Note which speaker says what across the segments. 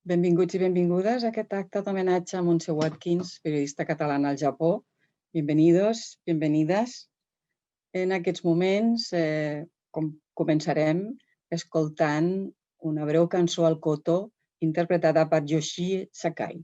Speaker 1: Benvinguts i benvingudes a aquest acte d'homenatge a Montse Watkins, periodista catalana al Japó. Bienvenidos, bienvenides. En aquests moments començarem escoltant una breu cançó al koto interpretada per Yoshie Sakai.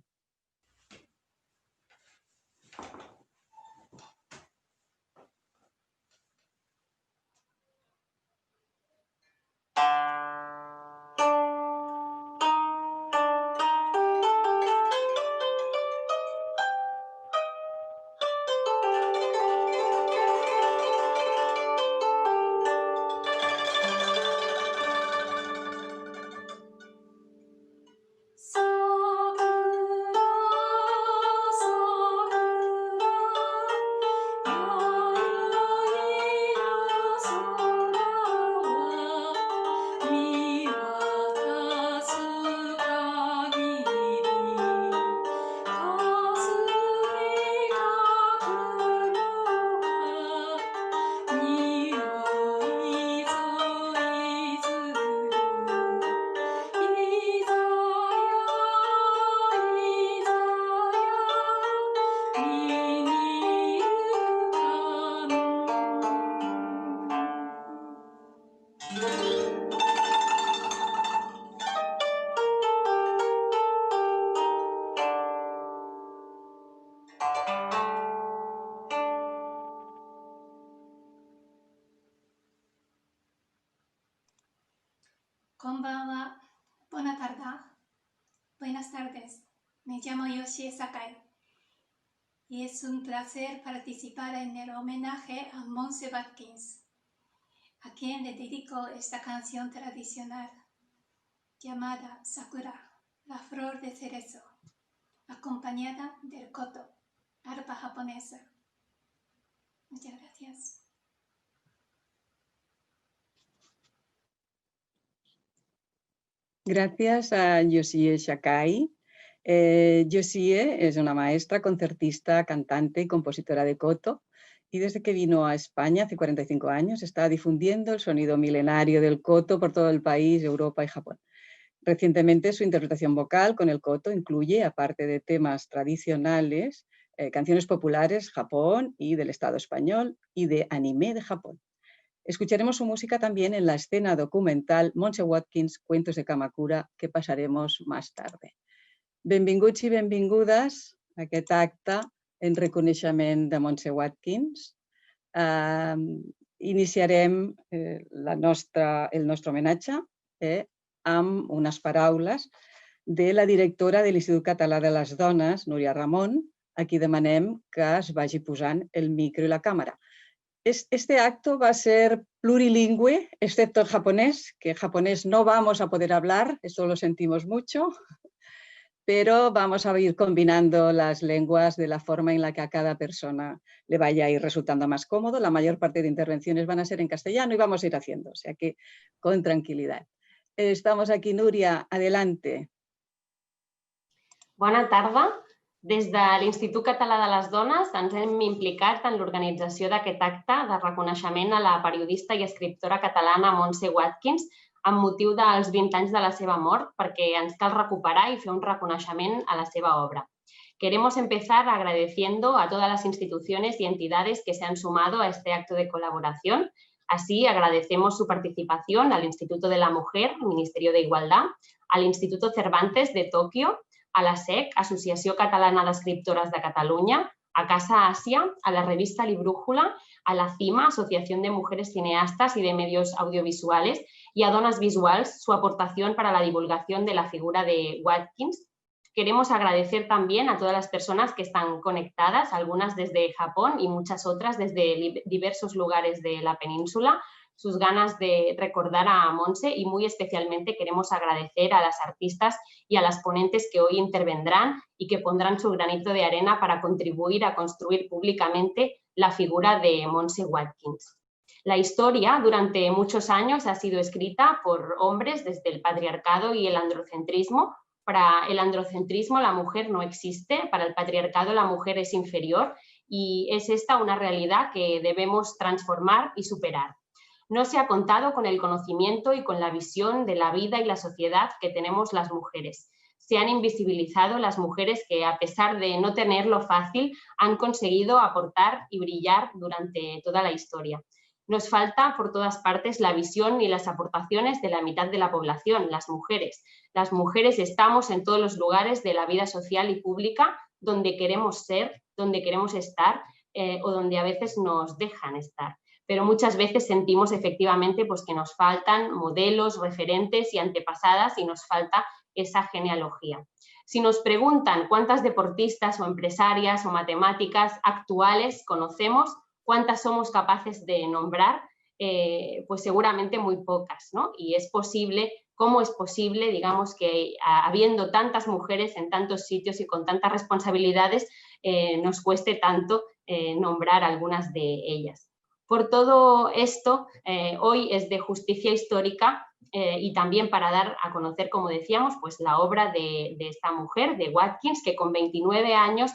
Speaker 2: Konbanwa, buena tarde, buenas tardes. Me llamo Yoshie Sakai y es un placer participar en el homenaje a Montse Watkins, a quien le dedico esta canción tradicional llamada Sakura, la flor de cerezo, acompañada del koto, arpa japonesa. Muchas gracias.
Speaker 1: Gracias a Yoshie Sakai. Yoshie es una maestra, concertista, cantante y compositora de koto, y desde que vino a España hace 45 años está difundiendo el sonido milenario del koto por todo el país, Europa y Japón. Recientemente su interpretación vocal con el koto incluye, aparte de temas tradicionales, canciones populares de Japón y del Estado español y de anime de Japón. Escucharemos su música también en la escena documental Montse Watkins, Cuentos de Kamakura, que pasaremos más tarde. Benvinguts i benvingudes a aquest acte en reconeixement de Montse Watkins. Iniciarem el nostre homenatge amb unes paraules de la directora de l'Institut Català de les Dones, Núria Ramon, a qui demanem que es vagi posant el micro i la càmera. Este acto va a ser plurilingüe, excepto el japonés, que japonés no vamos a poder hablar, eso lo sentimos mucho, pero vamos a ir combinando las lenguas de la forma en la que a cada persona le vaya a ir resultando más cómodo. La mayor parte de intervenciones van a ser en castellano y vamos a ir haciendo, o sea que con tranquilidad. Estamos aquí, Núria, adelante.
Speaker 3: Bona tarda. Des de l'Institut Català de les Dones ens hem implicat en l'organització d'aquest acte de reconeixement a la periodista i escriptora catalana Montse Watkins amb motiu dels 20 anys de la seva mort, perquè ens cal recuperar i fer un reconeixement a la seva obra. Queremos empezar agradeciendo a todas las instituciones y entidades que se han sumado a este acto de colaboración. Así, agradecemos su participación al Instituto de la Mujer, Ministerio de Igualdad, al Instituto Cervantes de Tokio, a la SEC, Associació Catalana d'Escriptores de Catalunya, a Casa Àsia, a la revista Librújula, a la CIMA, Asociación de Mujeres Cineastas y de Medios Audiovisuales, y a Donas Visuals su aportación para la divulgación de la figura de Watkins. Queremos agradecer también a todas las personas que están conectadas, algunas desde Japón y muchas otras desde diversos lugares de la península, sus ganas de recordar a Montse, y muy especialmente queremos agradecer a las artistas y a las ponentes que hoy intervendrán y que pondrán su granito de arena para contribuir a construir públicamente la figura de Montse Watkins. La historia durante muchos años ha sido escrita por hombres desde el patriarcado y el androcentrismo. Para el androcentrismo la mujer no existe, para el patriarcado la mujer es inferior, y es esta una realidad que debemos transformar y superar. No se ha contado con el conocimiento y con la visión de la vida y la sociedad que tenemos las mujeres. se han invisibilizado las mujeres que, a pesar de no tenerlo fácil, han conseguido aportar y brillar durante toda la historia. Nos falta por todas partes la visión y las aportaciones de la mitad de la población, las mujeres. Las mujeres estamos en todos los lugares de la vida social y pública donde queremos ser, donde queremos estar o donde a veces nos dejan estar. Pero muchas veces sentimos efectivamente pues, que nos faltan modelos, referentes y antepasadas y nos falta esa genealogía. Si nos preguntan cuántas deportistas o empresarias o matemáticas actuales conocemos, cuántas somos capaces de nombrar, pues seguramente muy pocas, ¿no? Y es posible, ¿cómo es posible, digamos, que habiendo tantas mujeres en tantos sitios y con tantas responsabilidades, nos cueste tanto nombrar algunas de ellas? Por todo esto, hoy es de justicia histórica y también para dar a conocer, como decíamos, pues la obra de esta mujer, de Watkins, que con 29 años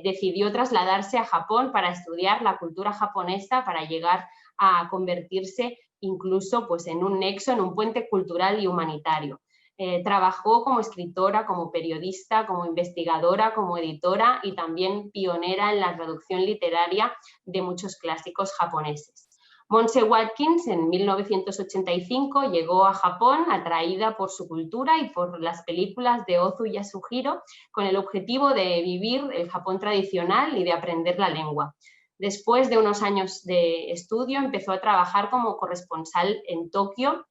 Speaker 3: decidió trasladarse a Japón para estudiar la cultura japonesa, para llegar a convertirse incluso pues, en un nexo, en un puente cultural y humanitario. Trabajó como escritora, como periodista, como investigadora, como editora y también pionera en la traducción literaria de muchos clásicos japoneses. Monse Watkins en 1985 llegó a Japón atraída por su cultura y por las películas de Ozu Yasuhiro con el objetivo de vivir el Japón tradicional y de aprender la lengua. Después de unos años de estudio empezó a trabajar como corresponsal en Tokio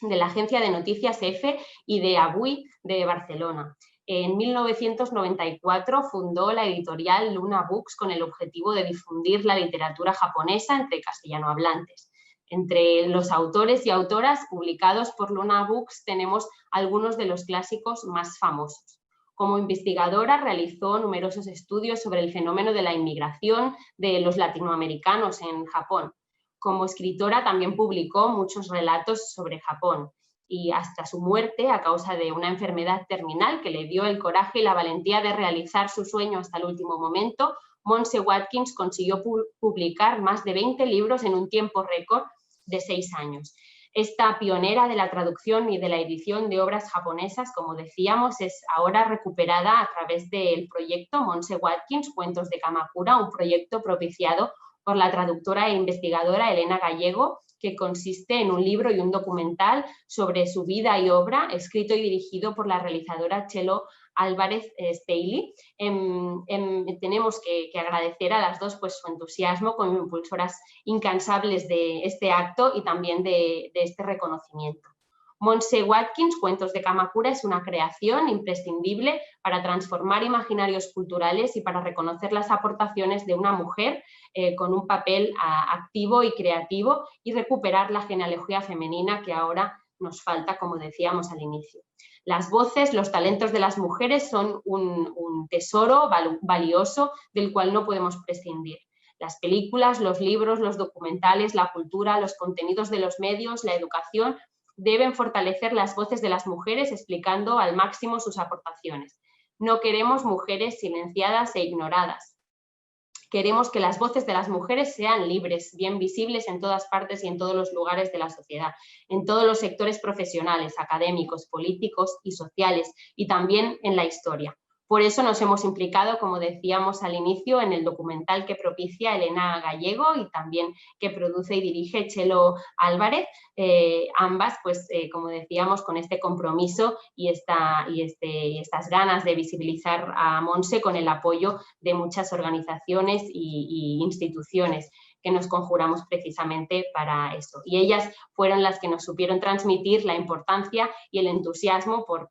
Speaker 3: de la agencia de noticias EFE y de Abui de Barcelona. En 1994 fundó la editorial Luna Books con el objetivo de difundir la literatura japonesa entre castellanohablantes. Entre los autores y autoras publicados por Luna Books tenemos algunos de los clásicos más famosos. Como investigadora realizó numerosos estudios sobre el fenómeno de la inmigración de los latinoamericanos en Japón. Como escritora también publicó muchos relatos sobre Japón y hasta su muerte, a causa de una enfermedad terminal que le dio el coraje y la valentía de realizar su sueño hasta el último momento, Monse Watkins consiguió publicar más de 20 libros en un tiempo récord de 6 años. Esta pionera de la traducción y de la edición de obras japonesas, como decíamos, es ahora recuperada a través del proyecto Monse Watkins, Cuentos de Kamakura, un proyecto propiciado por la traductora e investigadora Elena Gallego, que consiste en un libro y un documental sobre su vida y obra, escrito y dirigido por la realizadora Chelo Álvarez Staley. Tenemos que agradecer a las dos pues, su entusiasmo como impulsoras incansables de este acto y también de este reconocimiento. Monse Watkins, Cuentos de Kamakura, es una creación imprescindible para transformar imaginarios culturales y para reconocer las aportaciones de una mujer con un papel activo y creativo y recuperar la genealogía femenina que ahora nos falta, como decíamos al inicio. Las voces, los talentos de las mujeres son un tesoro valioso del cual no podemos prescindir. Las películas, los libros, los documentales, la cultura, los contenidos de los medios, la educación deben fortalecer las voces de las mujeres explicando al máximo sus aportaciones. No queremos mujeres silenciadas e ignoradas. Queremos que las voces de las mujeres sean libres, bien visibles en todas partes y en todos los lugares de la sociedad, en todos los sectores profesionales, académicos, políticos y sociales, y también en la historia. Por eso nos hemos implicado, como decíamos al inicio, en el documental que propicia Elena Gallego y también que produce y dirige Chelo Álvarez, ambas, pues, como decíamos, con este compromiso y estas ganas de visibilizar a Monse con el apoyo de muchas organizaciones y instituciones que nos conjuramos precisamente para eso. Y ellas fueron las que nos supieron transmitir la importancia y el entusiasmo por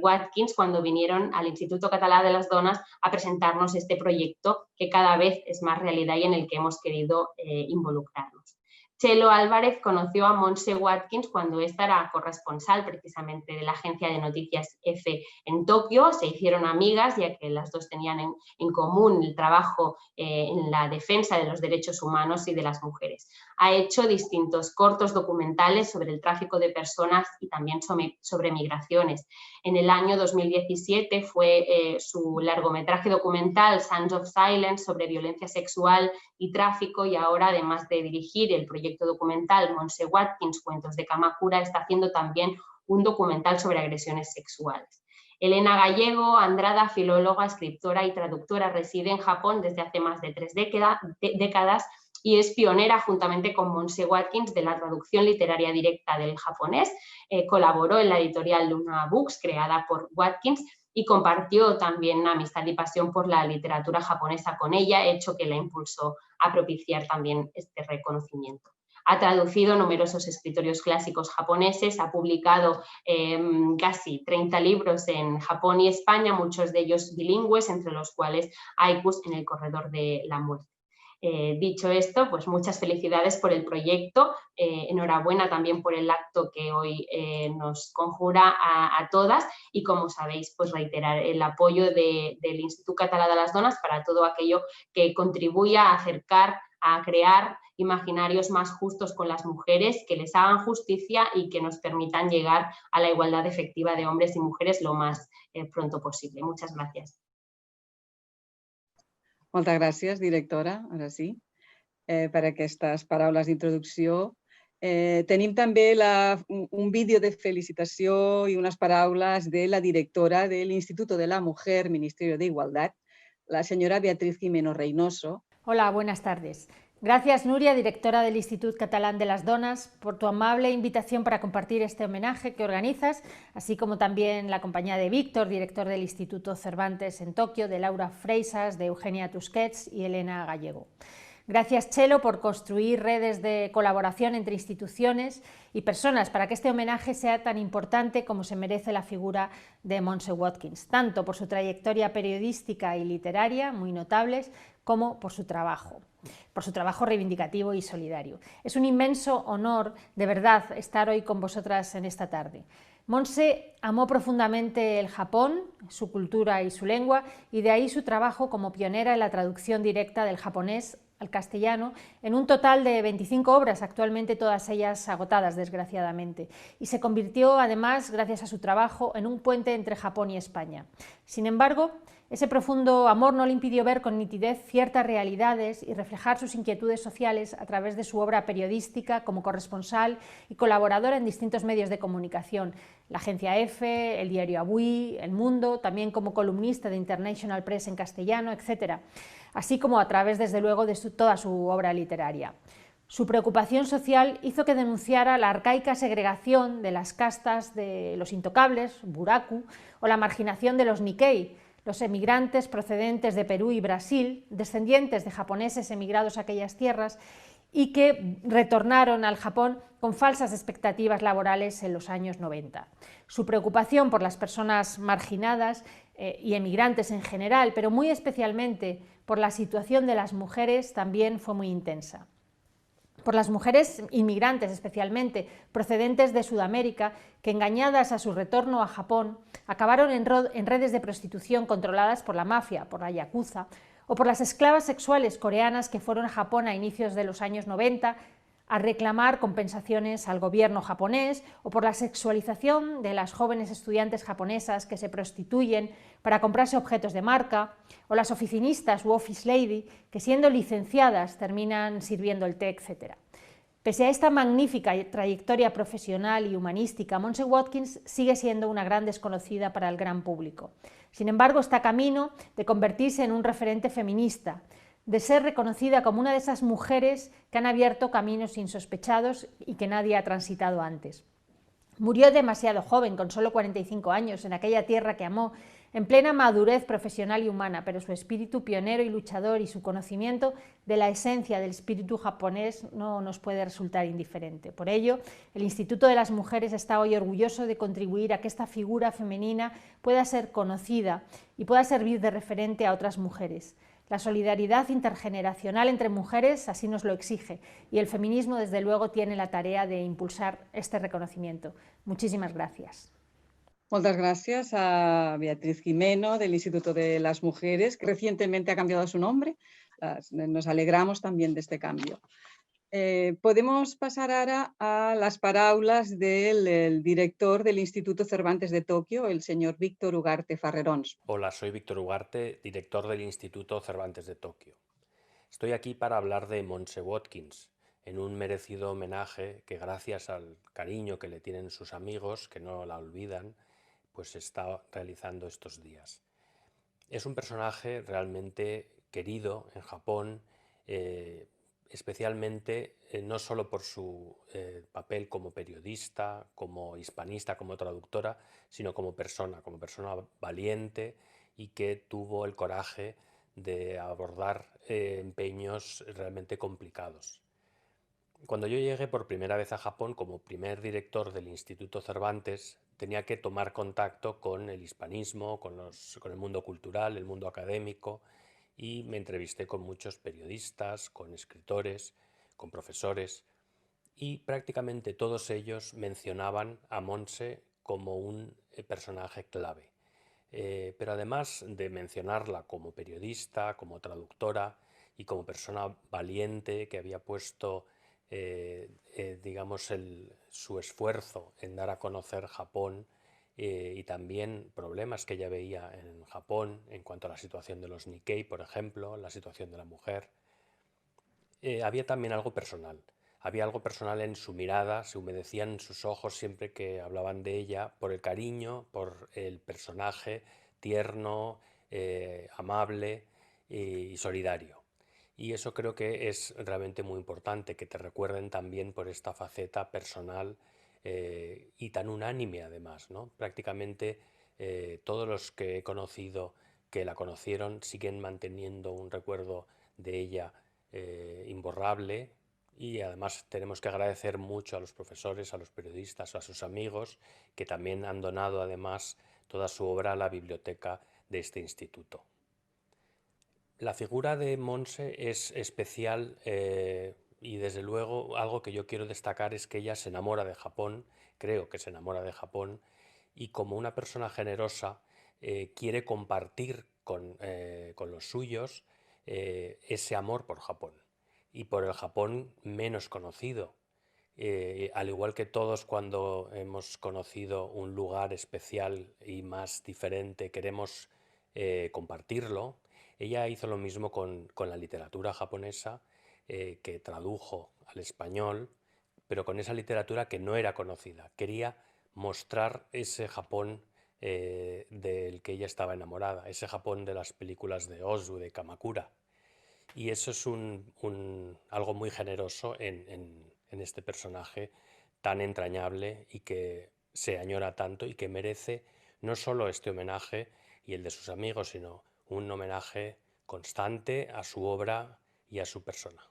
Speaker 3: Watkins cuando vinieron al Instituto Català de las Dones a presentarnos este proyecto que cada vez es más realidad y en el que hemos querido involucrarnos. Chelo Álvarez conoció a Monse Watkins cuando ésta era corresponsal precisamente de la agencia de noticias EFE en Tokio. Se hicieron amigas ya que las dos tenían en común el trabajo en la defensa de los derechos humanos y de las mujeres. Ha hecho distintos cortos documentales sobre el tráfico de personas y también sobre migraciones. En el año 2017 fue su largometraje documental Sons of Silence sobre violencia sexual y tráfico, y ahora, además de dirigir el proyecto documental Monse Watkins, Cuentos de Kamakura, está haciendo también un documental sobre agresiones sexuales. Elena Gallego Andrada, filóloga, escritora y traductora, reside en Japón desde hace más de 3 décadas y es pionera, juntamente con Montse Watkins, de la traducción literaria directa del japonés. Colaboró en la editorial Luna Books, creada por Watkins, y compartió también amistad y pasión por la literatura japonesa con ella, hecho que la impulsó a propiciar también este reconocimiento. Ha traducido numerosos escritorios clásicos japoneses, ha publicado casi 30 libros en Japón y España, muchos de ellos bilingües, entre los cuales Haikus en el corredor de la muerte. Dicho esto, pues muchas felicidades por el proyecto, enhorabuena también por el acto que hoy nos conjura a todas y, como sabéis, pues reiterar el apoyo del Institut Català de les Dones para todo aquello que contribuya a acercar, a crear imaginarios más justos con las mujeres, que les hagan justicia y que nos permitan llegar a la igualdad efectiva de hombres y mujeres lo más pronto posible. Muchas gracias.
Speaker 1: Moltes gràcies, directora, ara sí, per aquestes paraules d'introducció. Tenim també un vídeo de felicitació i unes paraules de la directora de l'Instituto de la Mujer, Ministerio de Igualdad, la señora Beatriz Jimeno Reynoso.
Speaker 4: Hola, buenas tardes. Gracias, Núria, directora del Institut Catalán de las Donas, por tu amable invitación para compartir este homenaje que organizas, así como también la compañía de Víctor, director del Instituto Cervantes en Tokio, de Laura Freisas, de Eugenia Tusquets y Elena Gallego. Gracias, Chelo, por construir redes de colaboración entre instituciones y personas para que este homenaje sea tan importante como se merece la figura de Montse Watkins, tanto por su trayectoria periodística y literaria, muy notables, como por su trabajo reivindicativo y solidario. Es un inmenso honor, de verdad, estar hoy con vosotras en esta tarde. Montse amó profundamente el Japón, su cultura y su lengua, y de ahí su trabajo como pionera en la traducción directa del japonés al castellano, en un total de 25 obras, actualmente todas ellas agotadas, desgraciadamente, y se convirtió, además, gracias a su trabajo, en un puente entre Japón y España. Sin embargo, ese profundo amor no le impidió ver con nitidez ciertas realidades y reflejar sus inquietudes sociales a través de su obra periodística como corresponsal y colaboradora en distintos medios de comunicación, la agencia EFE, el diario Avui, El Mundo, también como columnista de International Press en castellano, etc., así como a través, desde luego, de toda su obra literaria. Su preocupación social hizo que denunciara la arcaica segregación de las castas de los intocables, buraku, o la marginación de los Nikkei, los emigrantes procedentes de Perú y Brasil, descendientes de japoneses emigrados a aquellas tierras y que retornaron al Japón con falsas expectativas laborales en los años 90. Su preocupación por las personas marginadas y emigrantes en general, pero muy especialmente por la situación de las mujeres, también fue muy intensa. Por las mujeres inmigrantes, especialmente procedentes de Sudamérica, que engañadas a su retorno a Japón, acabaron en redes de prostitución controladas por la mafia, por la yakuza, o por las esclavas sexuales coreanas que fueron a Japón a inicios de los años 90 a reclamar compensaciones al gobierno japonés, o por la sexualización de las jóvenes estudiantes japonesas que se prostituyen para comprarse objetos de marca, o las oficinistas u office lady que, siendo licenciadas, terminan sirviendo el té, etc. Pese a esta magnífica trayectoria profesional y humanística, Montse Watkins sigue siendo una gran desconocida para el gran público. Sin embargo, está camino de convertirse en un referente feminista, de ser reconocida como una de esas mujeres que han abierto caminos insospechados y que nadie ha transitado antes. Murió demasiado joven, con solo 45 años, en aquella tierra que amó, en plena madurez profesional y humana, pero su espíritu pionero y luchador y su conocimiento de la esencia del espíritu japonés no nos puede resultar indiferente. Por ello, el Instituto de las Mujeres está hoy orgulloso de contribuir a que esta figura femenina pueda ser conocida y pueda servir de referente a otras mujeres. La solidaridad intergeneracional entre mujeres así nos lo exige y el feminismo, desde luego, tiene la tarea de impulsar este reconocimiento. Muchísimas gracias.
Speaker 1: Muchas gracias a Beatriz Jimeno del Instituto de las Mujeres, que recientemente ha cambiado su nombre. Nos alegramos también de este cambio. Podemos pasar ahora a las paraules del director del Instituto Cervantes de Tokio, el señor Víctor Ugarte Farrerons.
Speaker 5: Hola, soy Víctor Ugarte, director del Instituto Cervantes de Tokio. Estoy aquí para hablar de Montse Watkins, en un merecido homenaje que, gracias al cariño que le tienen sus amigos, que no la olvidan, pues está realizando estos días. Es un personaje realmente querido en Japón, especialmente no solo por su papel como periodista, como hispanista, como traductora, sino como persona valiente y que tuvo el coraje de abordar empeños realmente complicados. Cuando yo llegué por primera vez a Japón como primer director del Instituto Cervantes, tenía que tomar contacto con el hispanismo, con el mundo cultural, el mundo académico, y me entrevisté con muchos periodistas, con escritores, con profesores, y prácticamente todos ellos mencionaban a Montse como un personaje clave. Pero además de mencionarla como periodista, como traductora y como persona valiente que había puesto digamos, su esfuerzo en dar a conocer Japón y también problemas que ella veía en Japón en cuanto a la situación de los Nikkei, por ejemplo, la situación de la mujer. Había también algo personal. Había algo personal en su mirada, se humedecían sus ojos siempre que hablaban de ella por el cariño, por el personaje tierno, amable y solidario. Y eso creo que es realmente muy importante, que te recuerden también por esta faceta personal y tan unánime además, ¿no? Prácticamente todos los que he conocido que la conocieron siguen manteniendo un recuerdo de ella imborrable, y además tenemos que agradecer mucho a los profesores, a los periodistas, a sus amigos, que también han donado además toda su obra a la biblioteca de este instituto. La figura de Montse es especial y desde luego algo que yo quiero destacar es que ella se enamora de Japón, creo que se enamora de Japón, y como una persona generosa quiere compartir con los suyos ese amor por Japón y por el Japón menos conocido. Al igual que todos cuando hemos conocido un lugar especial y más diferente queremos compartirlo, ella hizo lo mismo con la literatura japonesa que tradujo al español, pero con esa literatura que no era conocida. Quería mostrar ese Japón del que ella estaba enamorada, ese Japón de las películas de Ozu, de Kamakura. Y eso es algo muy generoso en este personaje tan entrañable y que se añora tanto y que merece no solo este homenaje y el de sus amigos, sino un homenaje constante a su obra y a su persona.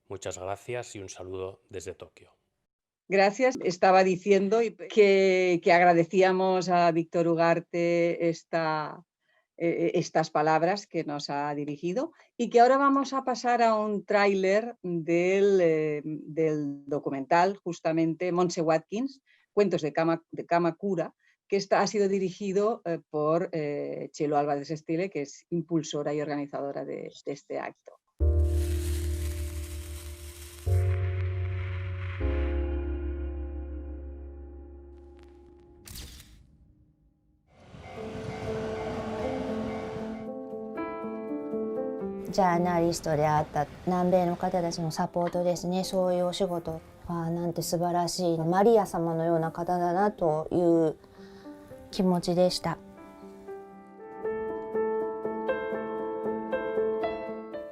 Speaker 5: Muchas gracias y un saludo desde Tokio.
Speaker 1: Gracias. Estaba diciendo que agradecíamos a Víctor Ugarte estas palabras que nos ha dirigido y que ahora vamos a pasar a un tráiler del documental, justamente Montse Watkins, Cuentos de Kamakura, que ha sido dirigido por Txelo Álvarez Estile, que es impulsora y organizadora de este acto.
Speaker 6: ジャーナリストであった南米の方たちのサポートですね、そういうお仕事はなんて素晴らしい、マリア様のような方だなという気持ちでした。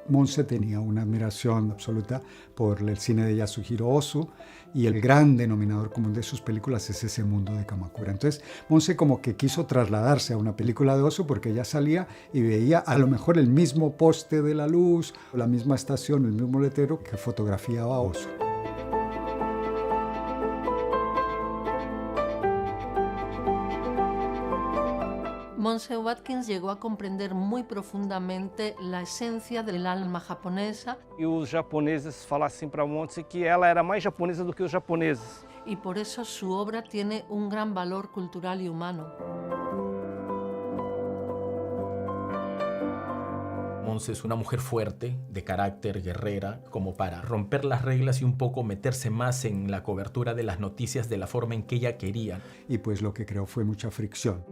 Speaker 7: Montse tenía una admiración absoluta por el cine de Yasuhiro Ozu y el gran denominador común de sus películas es ese mundo de Kamakura. Entonces Montse como que quiso trasladarse a una película de Ozu porque ella salía y veía a lo mejor el mismo poste de la luz, la misma estación, el mismo letrero que fotografiaba Ozu.
Speaker 8: Montse Watkins llegó a comprender muy profundamente la esencia del alma japonesa.
Speaker 9: E os japoneses falassem para Montse que ela era mais japonesa do que os japoneses.
Speaker 8: Y por eso su obra tiene un gran valor cultural y humano.
Speaker 10: Montse es una mujer fuerte, de carácter, guerrera, como para romper las reglas y un poco meterse más en la cobertura de las noticias de la forma en que ella quería.
Speaker 7: Y pues lo que creó fue mucha fricción.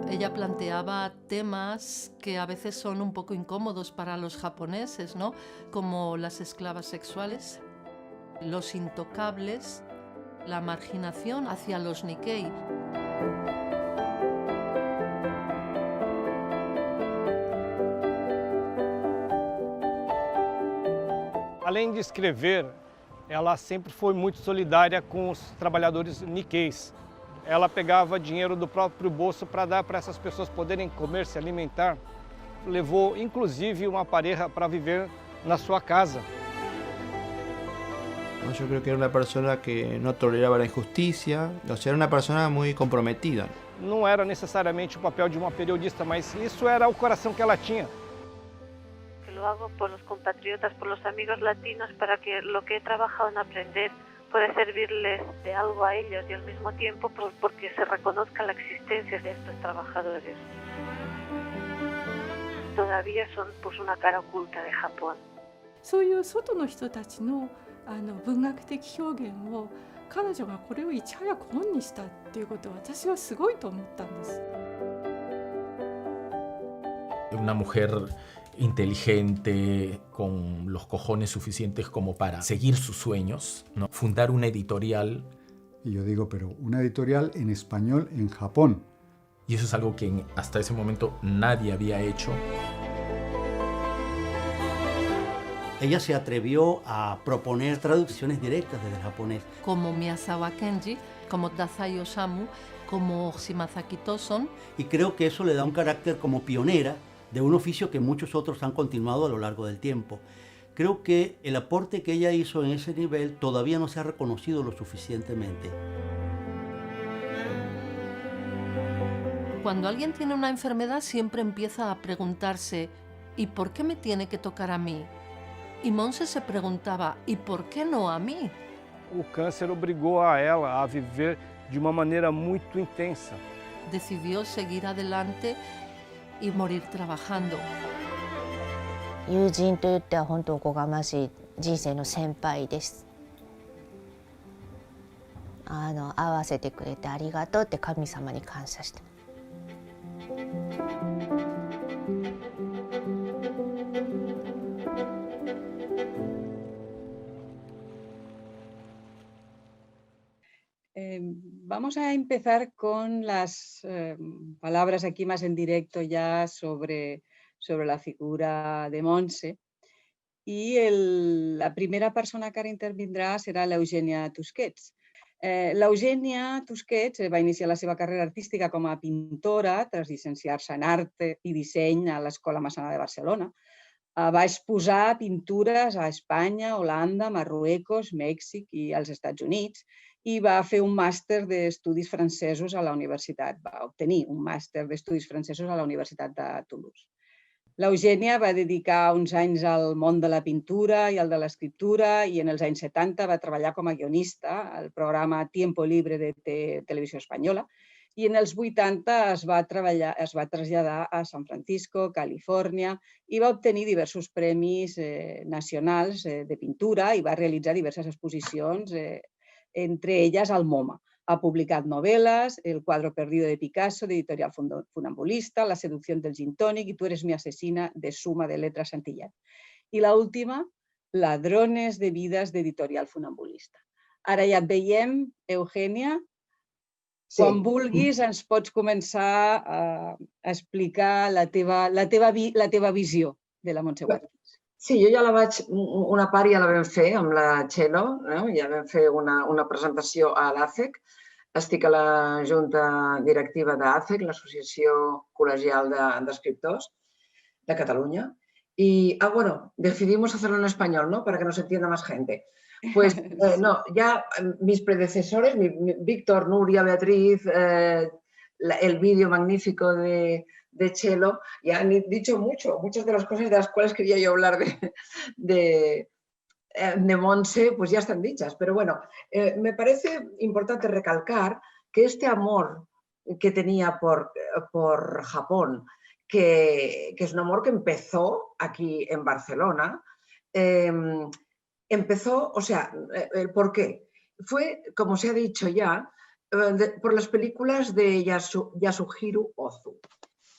Speaker 8: Ella planteaba temas que a veces son un poco incómodos para los japoneses, ¿no? Como las esclavas sexuales, los intocables la marginación hacia los Nikkei.
Speaker 9: Além de escrever, ela sempre foi muito solidária com os trabalhadores Nikkeis. Ela pegava dinheiro do próprio bolso para dar para essas pessoas poderem comer, se alimentar. Levou, inclusive, uma pareja para viver na sua casa.
Speaker 11: Yo creo que era una persona que no toleraba la injusticia, o sea, era una persona muy comprometida.
Speaker 9: Não era necessariamente o papel de uma periodista, mas isso era o coração que ela tinha.
Speaker 12: Lo hago por los compatriotas, por los amigos latinos, para que lo que he trabajado en aprender pueda servirles de algo a ellos y al mismo tiempo porque se reconozca la existencia de estos trabajadores. Todavía son pues una cara oculta de Japón.
Speaker 13: そういう外の人たちの文学的表現を彼女がこれをいち早く本にしたっていうことは私はすごいと思ったんです。
Speaker 10: Una mujer inteligente, con los cojones suficientes como para seguir sus sueños, ¿no? Fundar una editorial.
Speaker 7: Y yo digo, pero una editorial en español en Japón.
Speaker 10: Y eso es algo que hasta ese momento nadie había hecho.
Speaker 14: Ella se atrevió a proponer traducciones directas desde el japonés.
Speaker 8: Como Miyazawa Kenji, como Dazai Osamu, como Shimazaki Toson.
Speaker 14: Y creo que eso le da un carácter como pionera de un oficio que muchos otros han continuado a lo largo del tiempo. Creo que el aporte que ella hizo en ese nivel todavía no se ha reconocido lo suficientemente.
Speaker 8: Cuando alguien tiene una enfermedad siempre empieza a preguntarse ¿y por qué me tiene que tocar a mí? Y Montse se preguntaba ¿y por qué no a mí?
Speaker 9: O câncer obrigou a ela a viver de uma maneira muito intensa.
Speaker 8: Decidió seguir adelante y morir trabajando.
Speaker 6: 友人といっては本当おこがましい人生の先輩です。会わせてくれてありがとうって神様に感謝して。
Speaker 1: Vamos a empezar con las palabras aquí más en directo ya sobre la figura de Montse. Y la primera persona que ara intervindrà serà l'Eugènia Tusquets. L'Eugènia Tusquets va iniciar la seva carrera artística com a pintora tras llicenciar-se en art i disseny a l'Escola Massana de Barcelona. Va exposar pintures a Espanya, Holanda, Marruecos, Mèxic i als Estats Units i va fer un màster d'estudis francesos a la universitat, va obtenir un màster d'estudis francesos a la Universitat de Toulouse. L'Eugènia va dedicar uns anys al món de la pintura i al de l'escriptura i en els anys 70 va treballar com a guionista al programa Tiempo Libre de Televisió Espanyola i en els 80 es va traslladar a San Francisco, Califòrnia i va obtenir diversos premis nacionals de pintura i va realitzar diverses exposicions, entre ellas al MoMA. Ha publicat novel·les, El cuadro perdido de Picasso, de Editorial Funambulista, La seducción del gin tònic i Tu eres mi asesina, de Suma de Letras Santillán. I l'última, Ladrones de vides, d'Editorial Funambulista. Ara ja et veiem, Eugènia. Quan vulguis ens pots començar a explicar la teva visió de la Montse Watkins.
Speaker 15: Sí, jo ja la vaig, una part ja la vam fer amb la Txelo, ja vam fer una presentació a l'ACEC. Estic a la junta directiva d'ACEC, l'Associació Col·legial d'Escriptors de Catalunya. Y, bueno, decidimos hacerlo en español, ¿no? Para que nos entienda más gente. Pues, no, ya mis predecesores, Víctor, Nuria, Beatriz, el vídeo magnífico de Txelo, ya han dicho muchas de las cosas de las cuales quería yo hablar de Montse, pues ya están dichas. Pero bueno, me parece importante recalcar que este amor que tenía por Japón, que es un amor que empezó aquí en Barcelona, empezó, o sea, ¿por qué? Fue, como se ha dicho ya, por las películas de Yasuhiro Ozu.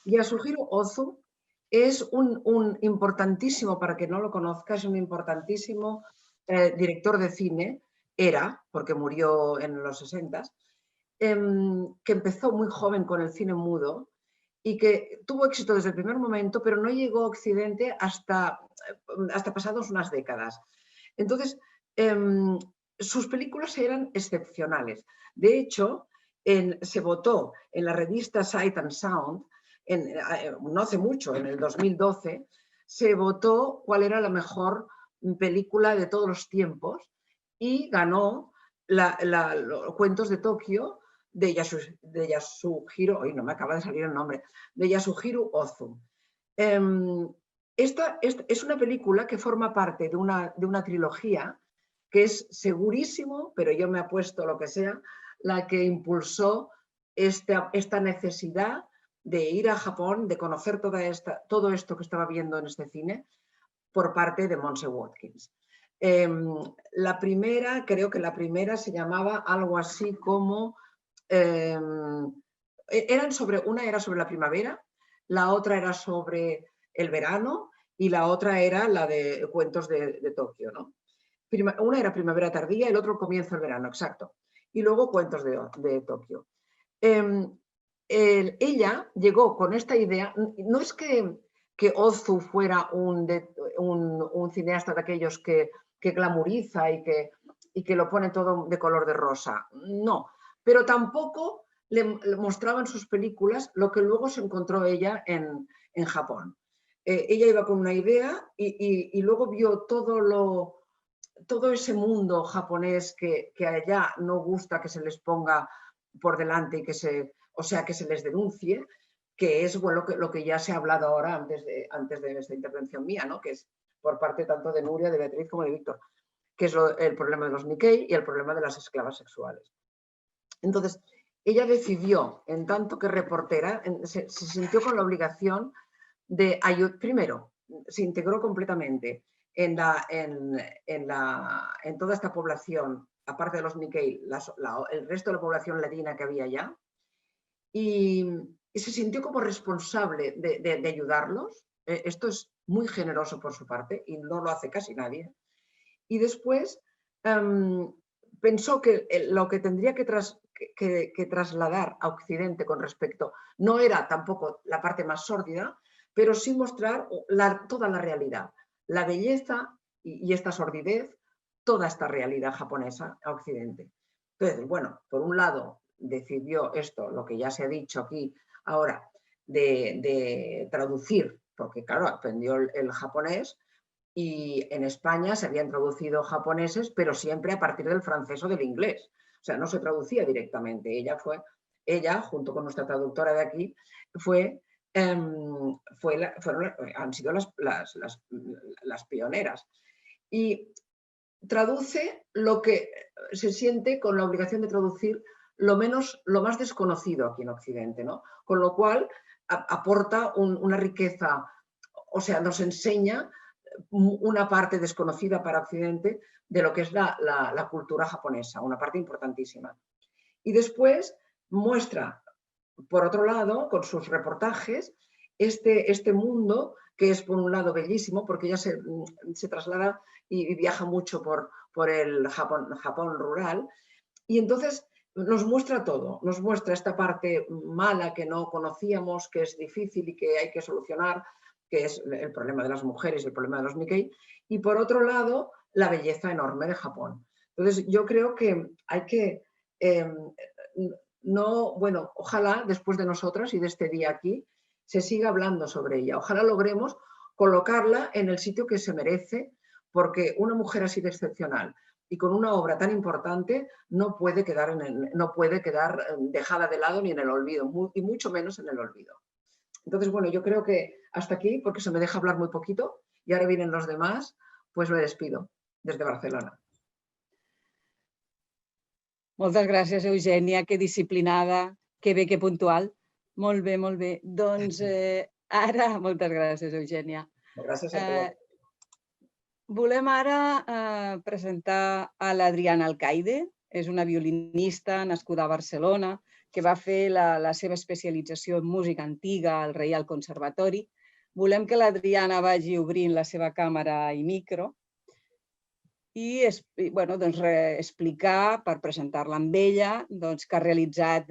Speaker 15: Yasuhiro Ozu es un importantísimo, para quien no lo conozca, es un importantísimo director de cine era, porque murió en los 60, que empezó muy joven con el cine mudo y que tuvo éxito desde el primer momento, pero no llegó a Occidente hasta pasados unas décadas. Entonces, sus películas eran excepcionales. De hecho, se votó en la revista Sight and Sound, no hace mucho, en el 2012, se votó cuál era la mejor película de todos los tiempos y ganó los Cuentos de Tokio de Yasuhiro, hoy no me acaba de salir el nombre, de Yasuhiro Ozu. Esta es una película que forma parte de una trilogía que es segurísimo, pero yo me apuesto lo que sea, la que impulsó esta necesidad de ir a Japón, de conocer todo esto que estaba viendo en este cine por parte de Monse Watkins. La primera, creo que la primera se llamaba algo así como... una era sobre la primavera, la otra era sobre el verano y la otra era la de Cuentos de Tokio, ¿no? Una era primavera tardía, el otro comienzo del verano, exacto. Y luego Cuentos de Tokio. Ella llegó con esta idea, no es que Ozu fuera un cineasta de aquellos que glamuriza y que lo pone todo de color de rosa, no, pero tampoco le mostraban sus películas lo que luego se encontró ella en Japón. Ella iba con una idea y luego vio todo ese mundo japonés que allá no gusta que se les ponga por delante y que se les denuncie, que es bueno, lo que ya se ha hablado ahora antes de esta intervención mía, ¿no? Que es por parte tanto de Nuria, de Beatriz como de Víctor, que es el problema de los Nikkei y el problema de las esclavas sexuales. Entonces, ella decidió, en tanto que reportera, se sintió con la obligación de ayudar. Primero, se integró completamente en toda esta población, aparte de los Nikkei, el resto de la población latina que había allá, y se sintió como responsable de ayudarlos. Esto es muy generoso por su parte y no lo hace casi nadie. Y después pensó que lo que tendría que trasladar a Occidente con respecto, no era tampoco la parte más sórdida, pero sí mostrar toda la realidad, la belleza y esta sordidez, toda esta realidad japonesa a Occidente. Entonces, bueno, por un lado decidió esto, lo que ya se ha dicho aquí ahora, de traducir, porque claro, aprendió el japonés y en España se habían traducido japoneses, pero siempre a partir del francés o del inglés. O sea, no se traducía directamente. Ella junto con nuestra traductora de aquí, han sido las pioneras. Y traduce lo que se siente con la obligación de traducir lo más desconocido aquí en Occidente, ¿no? Con lo cual aporta una riqueza, o sea, nos enseña una parte desconocida para Occidente de lo que es la cultura japonesa, una parte importantísima. Y después muestra, por otro lado, con sus reportajes, este mundo que es por un lado bellísimo, porque ella se traslada y viaja mucho por el Japón rural, y entonces nos muestra todo, nos muestra esta parte mala que no conocíamos, que es difícil y que hay que solucionar, que es el problema de las mujeres y el problema de los Nikkei, y por otro lado, la belleza enorme de Japón. Entonces, yo creo que hay que, bueno, ojalá después de nosotras y de este día aquí, se siga hablando sobre ella. Ojalá logremos colocarla en el sitio que se merece, porque una mujer así de excepcional y con una obra tan importante no puede quedar dejada de lado ni en el olvido, y mucho menos en el olvido. Entonces, bueno, yo creo que hasta aquí, porque se me deja hablar muy poquito y ahora vienen los demás, pues me despido desde Barcelona.
Speaker 1: Moltes gràcies, Eugènia, que disciplinada, que bé, que puntual. Molt bé, molt bé. Doncs ara, moltes gràcies, Eugènia.
Speaker 15: Gràcies a tu.
Speaker 1: Volem ara presentar a l'Adriana Alcaide. És una violinista nascuda a Barcelona que va fer la seva especialització en música antiga al Reial Conservatori. Volem que l'Adriana vagi obrint la seva càmera i micro. i bueno, doncs, explicar, per presentar-la amb ella, doncs, que ha realitzat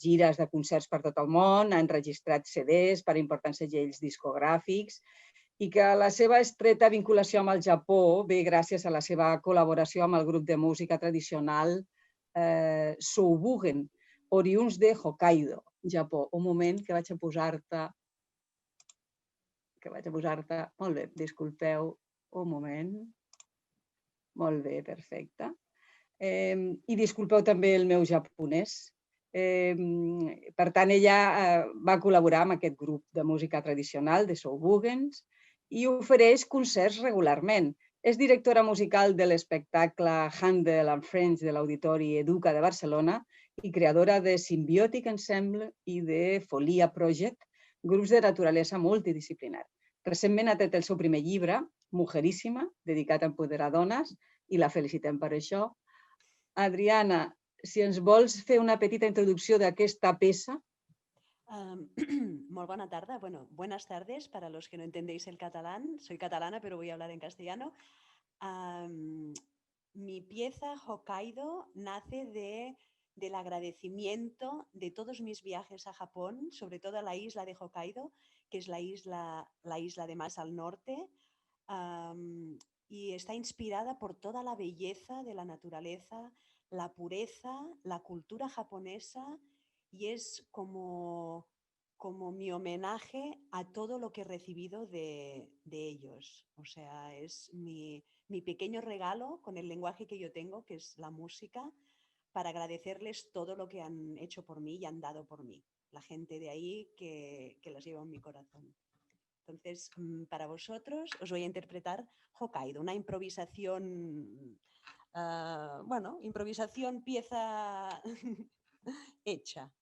Speaker 1: gires de concerts per tot el món, ha enregistrat CDs per importants segells discogràfics i que la seva estreta vinculació amb el Japó ve gràcies a la seva col·laboració amb el grup de música tradicional Shoubugen, oriünds de Hokkaido, Japó. Un moment que vaig a posar-te... Molt bé, disculpeu un moment. Molt bé, perfecte. I disculpeu també el meu japonès. Per tant, ella va col·laborar amb aquest grup de música tradicional de Shoubugens i ofereix concerts regularment. És directora musical de l'espectacle Handel and Friends de l'Auditori Educa de Barcelona i creadora de Symbiotic Ensemble i de Folia Project, grups de naturalesa multidisciplinar. Recentment ha tret el seu primer llibre, Mujeríssima, dedicat a empoderar dones, i la felicitem per això. Adriana, si ens vols fer una petita introducció d'aquesta peça.
Speaker 16: Muy buena tarde. Bueno, buenas tardes para los que no entendéis el catalán. Soy catalana, pero voy a hablar en castellano. Mi pieza Hokkaido nace del agradecimiento de todos mis viajes a Japón, sobre todo a la isla de Hokkaido, que es la isla de más al norte, y está inspirada por toda la belleza de la naturaleza, la pureza, la cultura japonesa, y es como mi homenaje a todo lo que he recibido de ellos. O sea, es mi pequeño regalo con el lenguaje que yo tengo, que es la música, para agradecerles todo lo que han hecho por mí y han dado por mí. La gente de ahí que las llevo en mi corazón. Entonces, para vosotros os voy a interpretar Hokkaido, una improvisación, improvisación pieza hecha.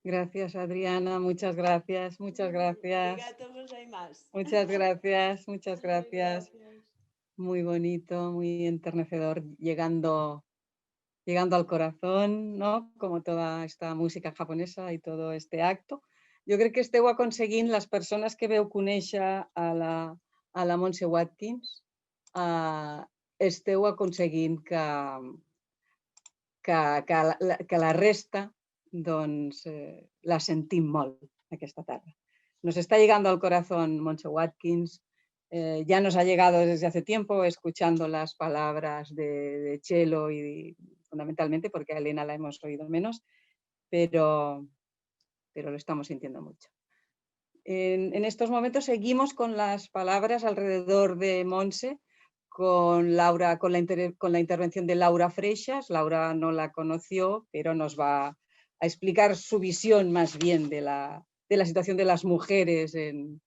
Speaker 1: Gracias, Adriana, muchas gracias, muchas gracias. Muchas gracias, muchas gracias. Muy bonito, muy enternecedor, llegando al corazón, ¿no? Como toda esta música japonesa y todo este acto. Jo crec que esteu aconseguint, les persones que veu conèixer a la Montse Watkins, esteu aconseguint que la resta doncs, la sentim molt aquesta tarda. Nos está llegando al corazón Montse Watkins, ya nos ha llegado desde hace tiempo escuchando las palabras de Chelo y fundamentalmente porque a Elena la hemos oído menos, pero lo estamos sintiendo mucho. En estos momentos seguimos con las palabras alrededor de Montse, con la intervención de Laura Freixas. Laura no la conoció, pero nos va a explicar su visión más bien de la situación de las mujeres en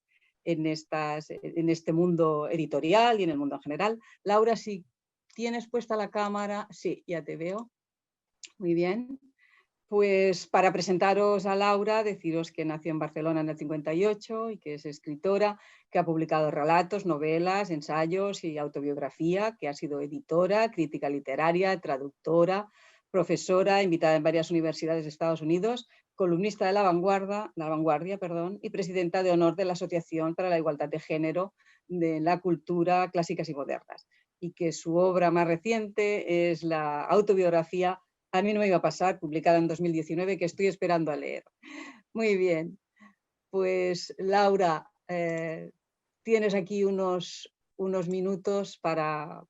Speaker 1: este mundo editorial y en el mundo en general. Laura, si tienes puesta la cámara, sí, ya te veo. Muy bien. Pues para presentaros a Laura, deciros que nació en Barcelona en el 58 y que es escritora, que ha publicado relatos, novelas, ensayos y autobiografía, que ha sido editora, crítica literaria, traductora, profesora, invitada en varias universidades de Estados Unidos, columnista de La Vanguardia, y presidenta de honor de la Asociación para la Igualdad de Género de la Cultura Clásicas y Modernas. Y que su obra más reciente es la autobiografía A mí no me iba a pasar, publicada en 2019, que estoy esperando a leer. Muy bien. Pues Laura, tienes aquí unos minutos para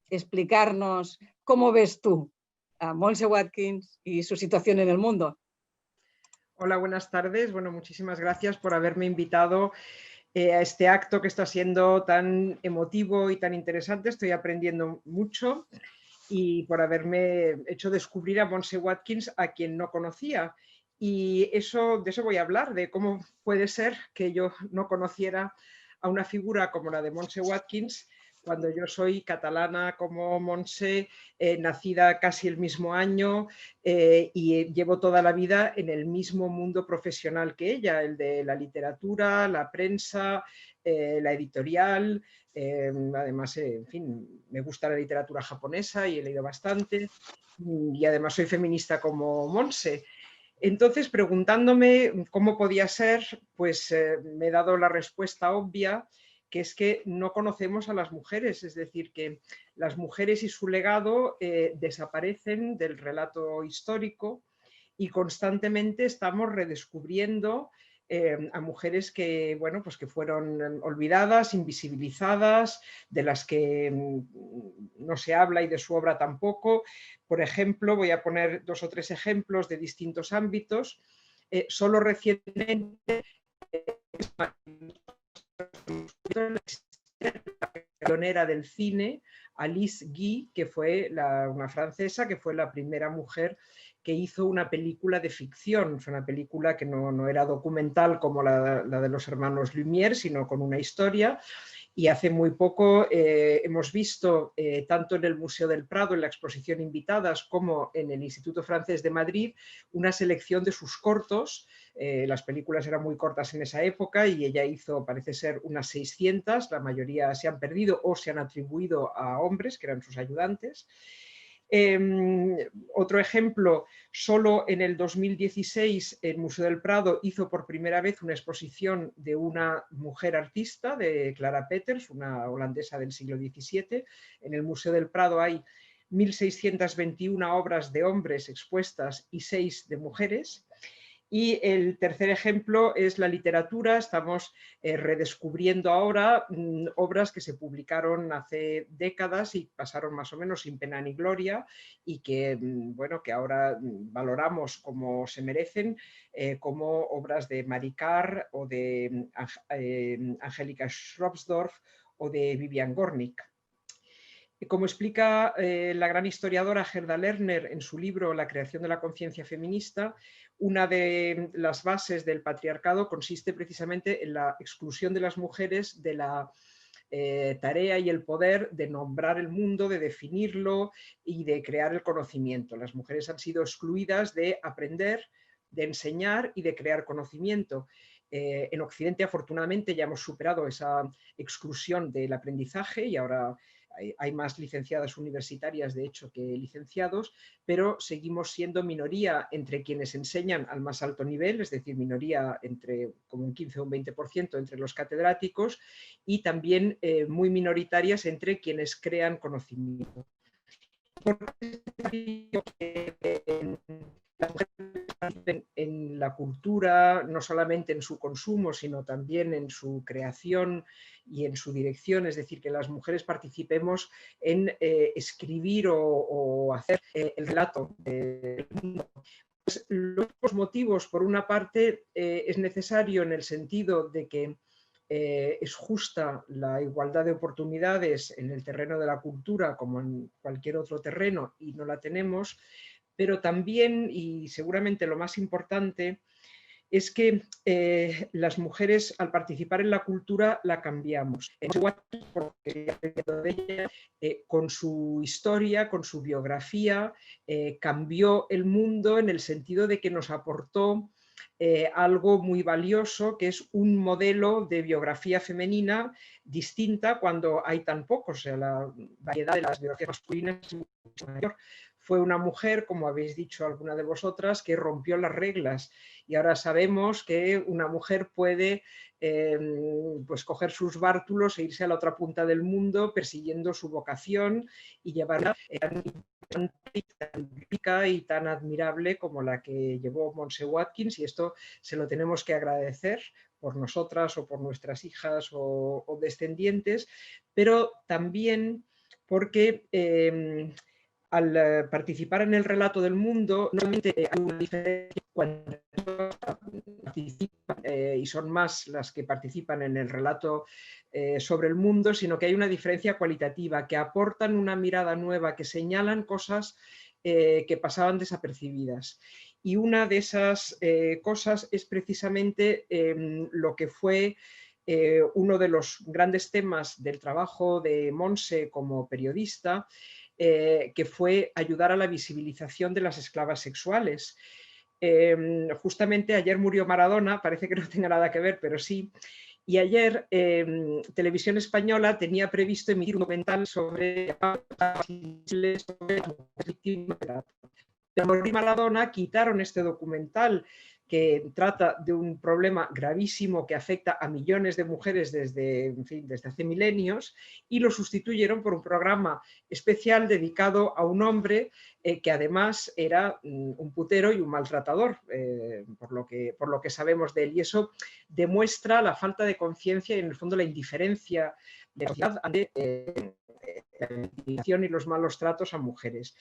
Speaker 1: explicarnos cómo ves tú a Montse Watkins y su situación en el mundo.
Speaker 17: Hola, buenas tardes. Bueno, muchísimas gracias por haberme invitado a este acto que está siendo tan emotivo y tan interesante. Estoy aprendiendo mucho. Y por haberme hecho descubrir a Montse Watkins, a quien no conocía. Y de eso voy a hablar, de cómo puede ser que yo no conociera a una figura como la de Montse Watkins, cuando yo soy catalana como Montse, nacida casi el mismo año y llevo toda la vida en el mismo mundo profesional que ella, el de la literatura, la prensa, la editorial. Además, en fin, me gusta la literatura japonesa y he leído bastante, y además soy feminista como Montse. Entonces, preguntándome cómo podía ser, pues me he dado la respuesta obvia, que es que no conocemos a las mujeres, es decir, que las mujeres y su legado desaparecen del relato histórico y constantemente estamos redescubriendo a mujeres que, bueno, pues que fueron olvidadas, invisibilizadas, de las que no se habla y de su obra tampoco. Por ejemplo, voy a poner 2 o 3 ejemplos de distintos ámbitos. Solo recientemente la pionera del cine, Alice Guy, que fue una francesa, que fue la primera mujer que hizo una película de ficción. Fue una película que no era documental como la de los hermanos Lumière, sino con una historia. Y hace muy poco hemos visto, tanto en el Museo del Prado, en la exposición Invitadas, como en el Instituto Francés de Madrid, una selección de sus cortos. Las películas eran muy cortas en esa época y ella hizo, parece ser, unas 600, la mayoría se han perdido o se han atribuido a hombres, que eran sus ayudantes. Otro ejemplo, solo en el 2016 el Museo del Prado hizo por primera vez una exposición de una mujer artista, de Clara Peters, una holandesa del siglo XVII. En el Museo del Prado hay 1.621 obras de hombres expuestas y 6 de mujeres. Y el tercer ejemplo es la literatura. Estamos redescubriendo ahora obras que se publicaron hace décadas y pasaron más o menos sin pena ni gloria y que, bueno, que ahora valoramos como se merecen, como obras de Marie Carr o de Angélica Schrobsdorf o de Vivian Gornick. Como explica la gran historiadora Gerda Lerner en su libro La creación de la conciencia feminista, una de las bases del patriarcado consiste precisamente en la exclusión de las mujeres de la tarea y el poder de nombrar el mundo, de definirlo y de crear el conocimiento. Las mujeres han sido excluidas de aprender, enseñar y de crear conocimiento. En Occidente, afortunadamente, ya hemos superado esa exclusión del aprendizaje y ahora hay más licenciadas universitarias, de hecho, que licenciados, pero seguimos siendo minoría entre quienes enseñan al más alto nivel, es decir, minoría entre como un 15 o un 20% entre los catedráticos y también muy minoritarias entre quienes crean conocimiento. Las mujeres participen en la cultura, no solamente en su consumo, sino también en su creación y en su dirección, es decir, que las mujeres participemos en escribir o hacer el relato del mundo. Pues los motivos, por una parte, es necesario en el sentido de que es justa la igualdad de oportunidades en el terreno de la cultura como en cualquier otro terreno y no la tenemos, pero también, y seguramente lo más importante, es que las mujeres al participar en la cultura la cambiamos. Con su historia, con su biografía, cambió el mundo en el sentido de que nos aportó algo muy valioso, que es un modelo de biografía femenina distinta cuando hay tan pocos. O sea, la variedad de las biografías masculinas es mucho mayor. Fue una mujer, como habéis dicho alguna de vosotras, que rompió las reglas y ahora sabemos que una mujer puede pues coger sus bártulos e irse a la otra punta del mundo persiguiendo su vocación y llevarla tan rica y tan admirable como la que llevó Montse Watkins, y esto se lo tenemos que agradecer por nosotras o por nuestras hijas o descendientes, pero también porque al participar en el relato del mundo, no solamente hay una diferencia cuando participan, y son más las que participan en el relato sobre el mundo, sino que hay una diferencia cualitativa, que aportan una mirada nueva, que señalan cosas que pasaban desapercibidas. Y una de esas cosas es precisamente lo que fue uno de los grandes temas del trabajo de Montse como periodista, que fue ayudar a la visibilización de las esclavas sexuales. Justamente ayer murió Maradona, parece que no tenga nada que ver, pero sí, y ayer Televisión Española tenía previsto emitir un documental sobre las víctimas. Pero murió Maradona, quitaron este documental que trata de un problema gravísimo que afecta a millones de mujeres desde hace milenios, y lo sustituyeron por un programa especial dedicado a un hombre que además era un putero y un maltratador, por lo que sabemos de él. Y eso demuestra la falta de conciencia y en el fondo la indiferencia de la sociedad ante la intimidación y los malos tratos a mujeres.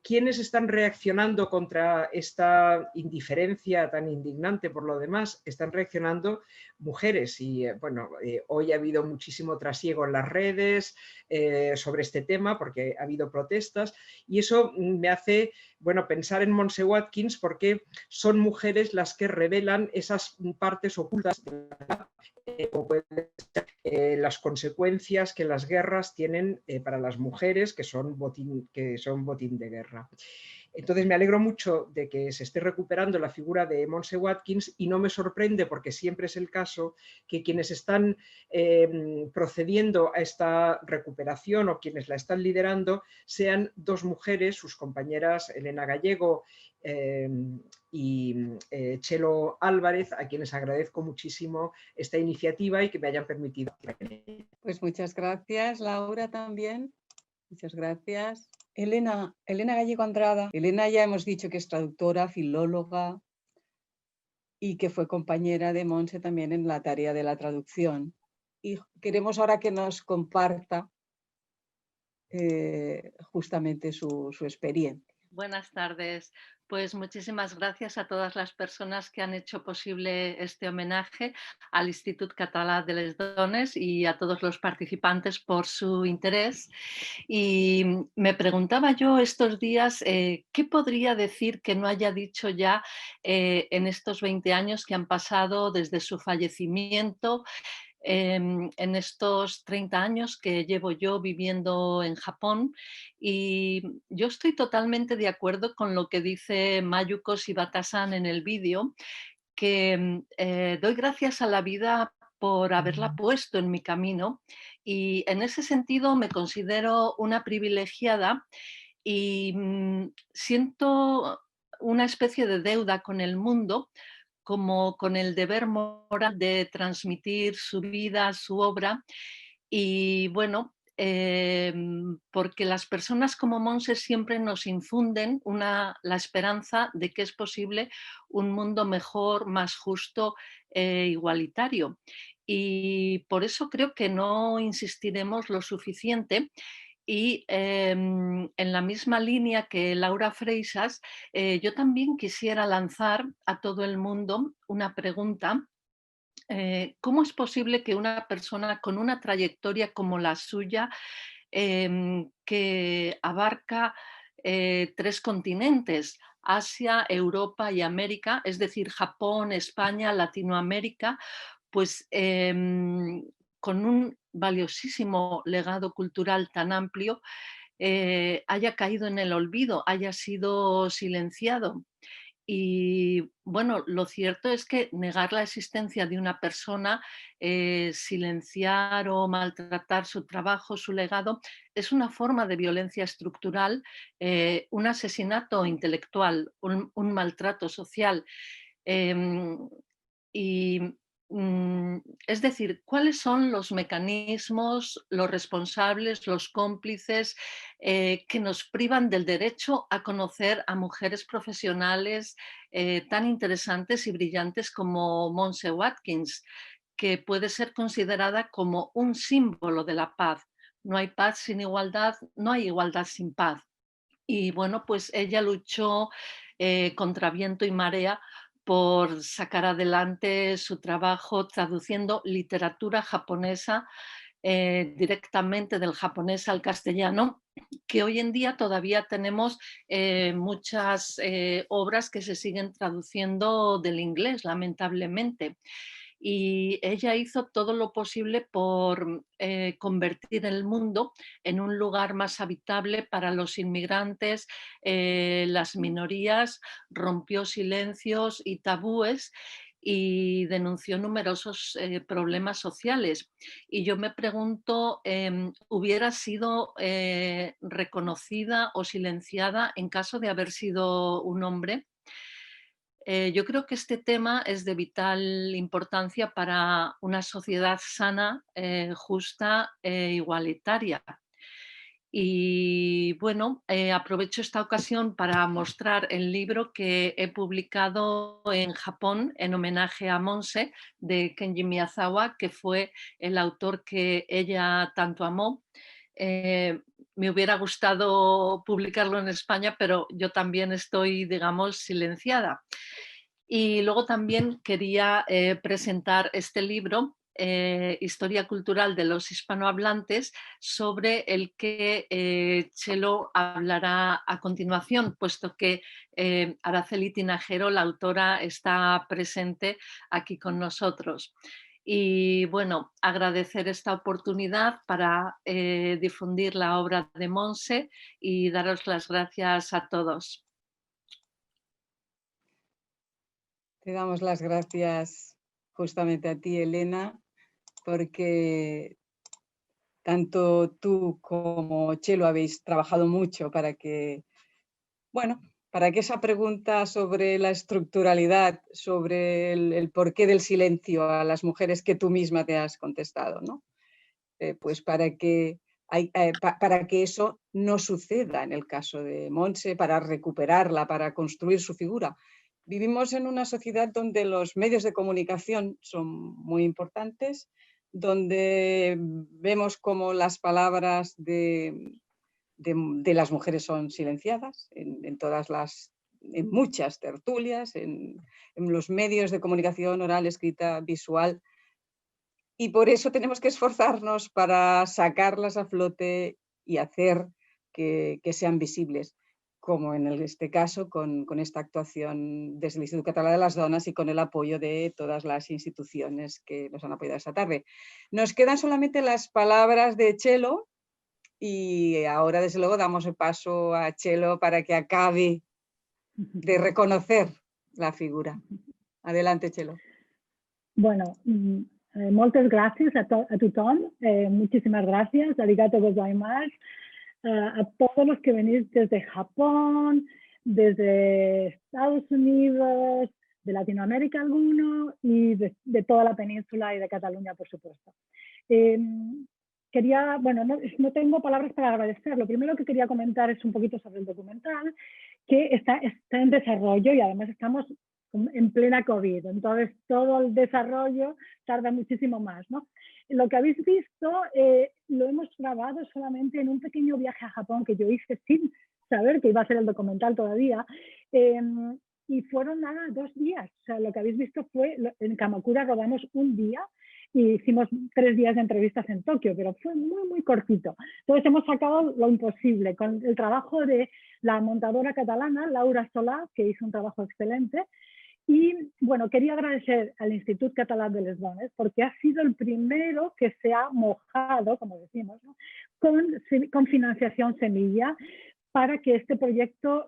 Speaker 17: ¿Quiénes están reaccionando contra esta indiferencia tan indignante por lo demás? Están reaccionando mujeres y hoy ha habido muchísimo trasiego en las redes sobre este tema porque ha habido protestas, y eso me hace pensar en Montse Watkins, porque son mujeres las que revelan esas partes ocultas de las consecuencias que las guerras tienen para las mujeres, que son botín de guerra. Entonces me alegro mucho de que se esté recuperando la figura de Montse Watkins, y no me sorprende, porque siempre es el caso, que quienes están procediendo a esta recuperación o quienes la están liderando sean dos mujeres, sus compañeras Elena Gallego y Chelo Álvarez, a quienes agradezco muchísimo esta iniciativa y que me hayan permitido.
Speaker 1: Pues muchas gracias, Laura, también. Muchas gracias. Elena Gallego Andrada. Elena ya hemos dicho que es traductora, filóloga y que fue compañera de Montse también en la tarea de la traducción. Y queremos ahora que nos comparta justamente su experiencia.
Speaker 8: Buenas tardes. Pues muchísimas gracias a todas las personas que han hecho posible este homenaje al Institut Català de les Dones y a todos los participantes por su interés. Y me preguntaba yo estos días qué podría decir que no haya dicho ya en estos 20 años que han pasado desde su fallecimiento, en estos 30 años que llevo yo viviendo en Japón, y yo estoy totalmente de acuerdo con lo que dice Mayuko Shibata-san en el vídeo, que doy gracias a la vida por haberla puesto en mi camino, y en ese sentido me considero una privilegiada y siento una especie de deuda con el mundo, como con el deber moral de transmitir su vida, su obra. Y bueno, porque las personas como Montse siempre nos infunden la esperanza de que es posible un mundo mejor, más justo e igualitario. Y por eso creo que no insistiremos lo suficiente. Y en la misma línea que Laura Freixas, yo también quisiera lanzar a todo el mundo una pregunta. ¿Cómo es posible que una persona con una trayectoria como la suya, que abarca 3 continentes, Asia, Europa y América, es decir, Japón, España, Latinoamérica, pues con un valiosísimo legado cultural tan amplio, haya caído en el olvido, haya sido silenciado? Y bueno, lo cierto es que negar la existencia de una persona, silenciar o maltratar su trabajo, su legado, es una forma de violencia estructural, un asesinato intelectual, un maltrato social. Em, y es decir, ¿cuáles son los mecanismos, los responsables, los cómplices que nos privan del derecho a conocer a mujeres profesionales tan interesantes y brillantes como Montse Watkins, que puede ser considerada como un símbolo de la paz? No hay paz sin igualdad, no hay igualdad sin paz. Y bueno, pues ella luchó contra viento y marea por sacar adelante su trabajo traduciendo literatura japonesa directamente del japonés al castellano, que hoy en día todavía tenemos muchas obras que se siguen traduciendo del inglés, lamentablemente. Y ella hizo todo lo posible por convertir el mundo en un lugar más habitable para los inmigrantes, las minorías, rompió silencios y tabúes y denunció numerosos problemas sociales. Y yo me pregunto, ¿hubiera sido reconocida o silenciada en caso de haber sido un hombre? Yo creo que este tema es de vital importancia para una sociedad sana, justa e igualitaria. Y bueno, aprovecho esta ocasión para mostrar el libro que he publicado en Japón en homenaje a Montse, de Kenji Miyazawa, que fue el autor que ella tanto amó. Me hubiera gustado publicarlo en España, pero yo también estoy, digamos, silenciada. Y luego también quería presentar este libro, Historia Cultural de los Hispanohablantes, sobre el que Chelo hablará a continuación, puesto que Araceli Tinajero, la autora, está presente aquí con nosotros. Y bueno, agradecer esta oportunidad para difundir la obra de Montse y daros las gracias a todos.
Speaker 1: Te damos las gracias justamente a ti, Elena, porque tanto tú como Chelo habéis trabajado mucho para que, bueno, para que esa pregunta sobre la estructuralidad, sobre el porqué del silencio a las mujeres que tú misma te has contestado, ¿no? Pues para que eso no suceda en el caso de Montse, para recuperarla, para construir su figura. Vivimos en una sociedad donde los medios de comunicación son muy importantes, donde vemos cómo las palabras de las mujeres son silenciadas en muchas tertulias, en los medios de comunicación oral, escrita, visual. Y por eso tenemos que esforzarnos para sacarlas a flote y hacer que sean visibles. como en este caso con esta actuación desde el Instituto Català de las Donas y con el apoyo de todas las instituciones que nos han apoyado esta tarde. Nos quedan solamente las palabras de Txelo y ahora desde luego damos el paso a Txelo para que acabe de reconocer la figura. Adelante, Txelo.
Speaker 18: Bueno, moltes gràcies a tothom, muchísimas gracias, arigato gozaimasu, a todos los que venís desde Japón, desde Estados Unidos, de Latinoamérica alguno y de toda la península y de Cataluña, por supuesto. Bueno, no tengo palabras para agradecer. Lo primero que quería comentar es un poquito sobre el documental, que está en desarrollo y además estamos en plena COVID, entonces todo el desarrollo tarda muchísimo más, ¿no? Lo que habéis visto lo hemos grabado solamente en un pequeño viaje a Japón que yo hice sin saber que iba a ser el documental todavía, y fueron nada 2 días. O sea, lo que habéis visto fue, en Kamakura rodamos un día y hicimos 3 días de entrevistas en Tokio, pero fue muy, muy cortito. Entonces hemos sacado lo imposible con el trabajo de la montadora catalana, Laura Solà, que hizo un trabajo excelente. Y bueno, quería agradecer al Institut Català de les Dones porque ha sido el primero que se ha mojado, como decimos, ¿no? con financiación semilla para que este proyecto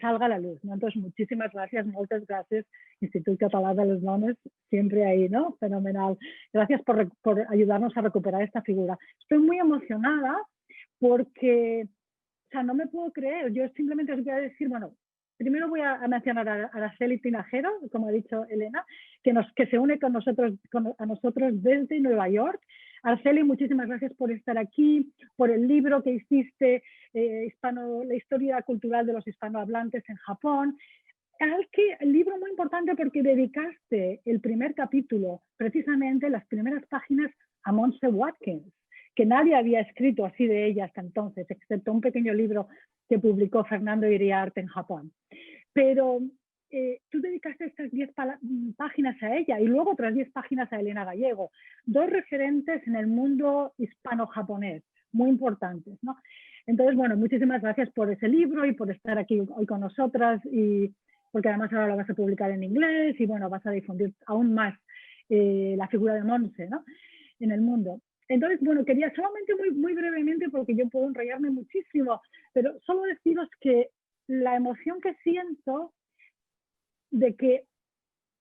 Speaker 18: salga a la luz, ¿no? Entonces, muchísimas gracias, muchas gracias, Institut Català de les Dones, siempre ahí, ¿no? Fenomenal. Gracias por ayudarnos a recuperar esta figura. Estoy muy emocionada porque, o sea, no me puedo creer, yo simplemente os voy a decir, bueno, primero voy a mencionar a Araceli Tinajero, como ha dicho Elena, que se une a nosotros desde Nueva York. Araceli, muchísimas gracias por estar aquí, por el libro que hiciste, la historia cultural de los hispanohablantes en Japón. El libro muy importante porque dedicaste el primer capítulo, precisamente las primeras páginas, a Montse Watkins, que nadie había escrito así de ella hasta entonces, excepto un pequeño libro que publicó Fernando Iriarte en Japón. Pero tú dedicaste estas 10 páginas a ella y luego otras 10 páginas a Elena Gallego, 2 referentes en el mundo hispano-japonés, muy importantes, ¿no? Entonces, bueno, muchísimas gracias por ese libro y por estar aquí hoy con nosotras, y porque además ahora lo vas a publicar en inglés y bueno, vas a difundir aún más la figura de Montse, ¿no? En el mundo. Entonces, bueno, quería solamente muy brevemente, porque yo puedo enrollarme muchísimo, pero solo deciros que la emoción que siento de que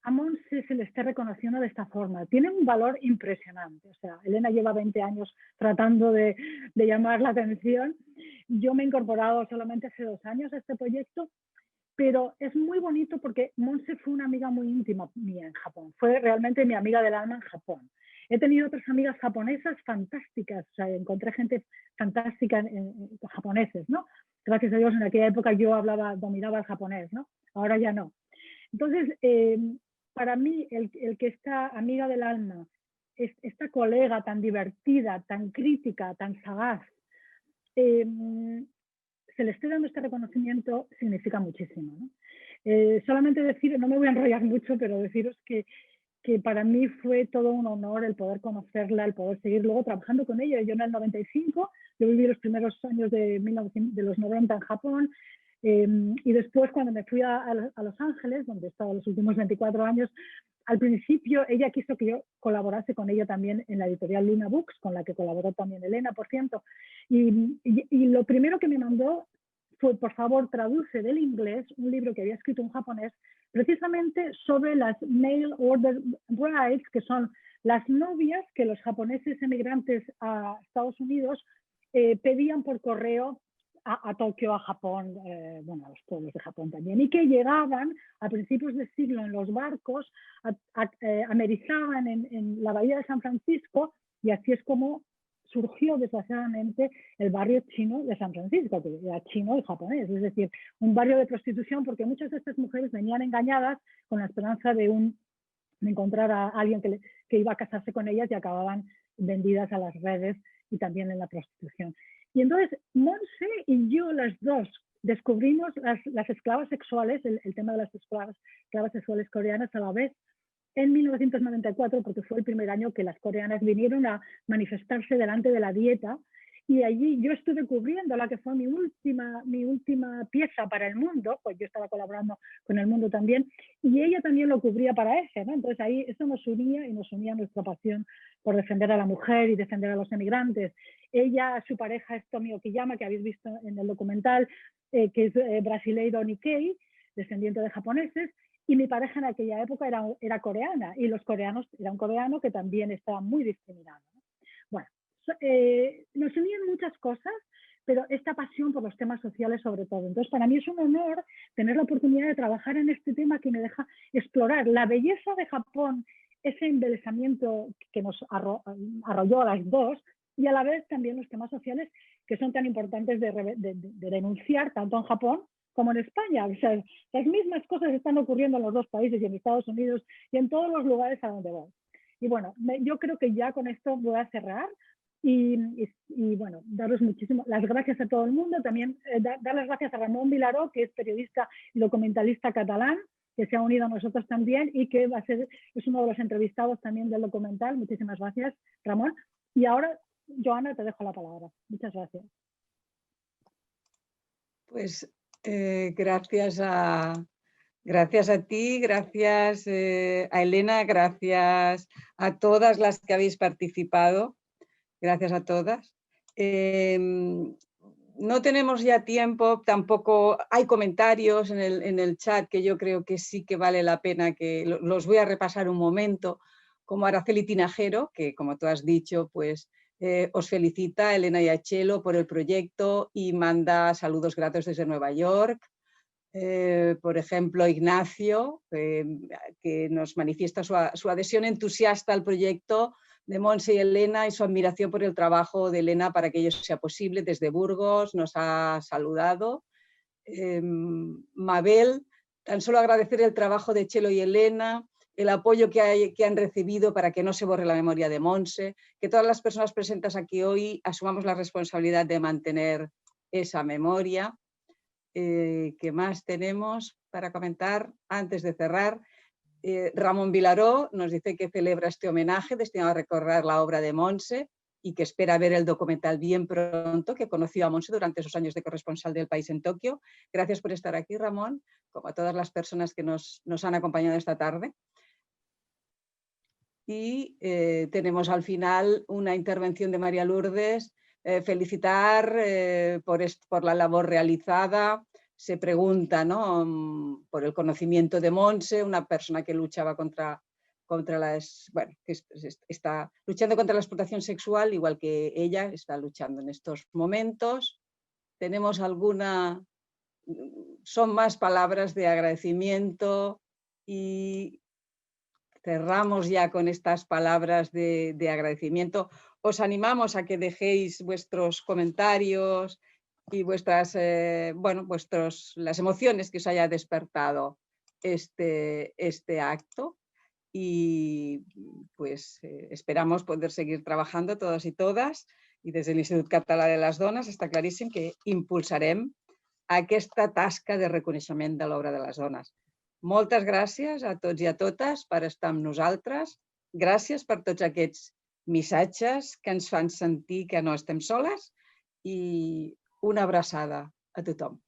Speaker 18: a Montse se le esté reconociendo de esta forma tiene un valor impresionante. O sea, Elena lleva 20 años tratando de llamar la atención. Yo me he incorporado solamente hace 2 años a este proyecto, pero es muy bonito porque Montse fue una amiga muy íntima mía en Japón. Fue realmente mi amiga del alma en Japón. He tenido otras amigas japonesas fantásticas, o sea, encontré gente fantástica en japoneses, ¿no? Gracias a Dios en aquella época yo dominaba el japonés, ¿no? Ahora ya no. Entonces, para mí, el que esta amiga del alma, esta colega tan divertida, tan crítica, tan sagaz, se le esté dando este reconocimiento significa muchísimo, ¿no? Solamente decir, no me voy a enrollar mucho, pero deciros que para mí fue todo un honor el poder conocerla, el poder seguir luego trabajando con ella. Yo en el 95, yo viví los primeros años de los 90 en Japón, y después cuando me fui a Los Ángeles, donde he estado los últimos 24 años, al principio ella quiso que yo colaborase con ella también en la editorial Luna Books, con la que colaboró también Elena, por cierto. Y lo primero que me mandó fue, por favor, traduce del inglés un libro que había escrito en japonés, precisamente sobre las mail order brides, que son las novias que los japoneses emigrantes a Estados Unidos pedían por correo a Tokio, a Japón, bueno, a los pueblos de Japón también, y que llegaban a principios de siglo en los barcos, amerizaban en la bahía de San Francisco, y así es como surgió desgraciadamente el barrio chino de San Francisco, que era chino y japonés, es decir, un barrio de prostitución, porque muchas de estas mujeres venían engañadas con la esperanza de encontrar a alguien que iba a casarse con ellas, y acababan vendidas a las redes y también en la prostitución. Y entonces Montse y yo, las dos, descubrimos las esclavas sexuales, el tema de las esclavas sexuales coreanas a la vez, en 1994, porque fue el primer año que las coreanas vinieron a manifestarse delante de la Dieta y allí yo estuve cubriendo la que fue mi última pieza para El Mundo, pues yo estaba colaborando con El Mundo también, y ella también lo cubría para ese, ¿no? Entonces ahí eso nos unía y nos unía nuestra pasión por defender a la mujer y defender a los emigrantes. Ella, su pareja es Tomi Okiyama, que habéis visto en el documental, que es brasileiro Nikkei, descendiente de japoneses, y mi pareja en aquella época era coreana, y los coreanos, era un coreano que también estaba muy discriminado, ¿no? Bueno, nos unían muchas cosas, pero esta pasión por los temas sociales sobre todo. Entonces, para mí es un honor tener la oportunidad de trabajar en este tema que me deja explorar la belleza de Japón, ese embelesamiento que nos arrolló a las dos, y a la vez también los temas sociales que son tan importantes de denunciar tanto en Japón como en España. O sea, las mismas cosas están ocurriendo en los dos países y en Estados Unidos y en todos los lugares a donde voy. Y bueno, yo creo que ya con esto voy a cerrar y bueno, daros las gracias a todo el mundo. También dar las gracias a Ramón Vilaró, que es periodista y documentalista catalán, que se ha unido a nosotros también y que es uno de los entrevistados también del documental. Muchísimas gracias, Ramón. Y ahora, Joana, te dejo la palabra. Muchas gracias.
Speaker 1: Pues gracias a ti, gracias a Elena, gracias a todas las que habéis participado, gracias a todas. No tenemos ya tiempo, tampoco hay comentarios en el chat que yo creo que sí que vale la pena, que los voy a repasar un momento, como Araceli Tinajero, que como tú has dicho, pues os felicita a Elena y a Chelo por el proyecto y manda saludos gratos desde Nueva York. Por ejemplo, Ignacio, que nos manifiesta su adhesión entusiasta al proyecto de Montse y Elena y su admiración por el trabajo de Elena para que ello sea posible. Desde Burgos nos ha saludado. Mabel, tan solo agradecer el trabajo de Chelo y Elena, el apoyo que han recibido para que no se borre la memoria de Montse, que todas las personas presentes aquí hoy asumamos la responsabilidad de mantener esa memoria. ¿Qué más tenemos para comentar antes de cerrar? Ramón Vilaró nos dice que celebra este homenaje destinado a recordar la obra de Montse y que espera ver el documental bien pronto, que conoció a Montse durante esos años de corresponsal del País en Tokio. Gracias por estar aquí, Ramón, como a todas las personas que nos han acompañado esta tarde. Y tenemos al final una intervención de María Lourdes, felicitar por la labor realizada. Se pregunta, ¿no?, por el conocimiento de Montse, una persona que luchaba está luchando contra la explotación sexual, igual que ella está luchando en estos momentos. Tenemos son más palabras de agradecimiento y cerramos ya con estas palabras de agradecimiento. Os animamos a que dejéis vuestros comentarios y las emociones que os haya despertado este acto, y pues esperamos poder seguir trabajando todos y todas, i des de l'Institut Català de les Dones està claríssim que impulsarem aquesta tasca de reconeixement de l'obra de les dones. Moltes gràcies a tots i a totes per estar amb nosaltres, gràcies per tots aquests missatges que ens fan sentir que no estem soles, i una abraçada a tothom.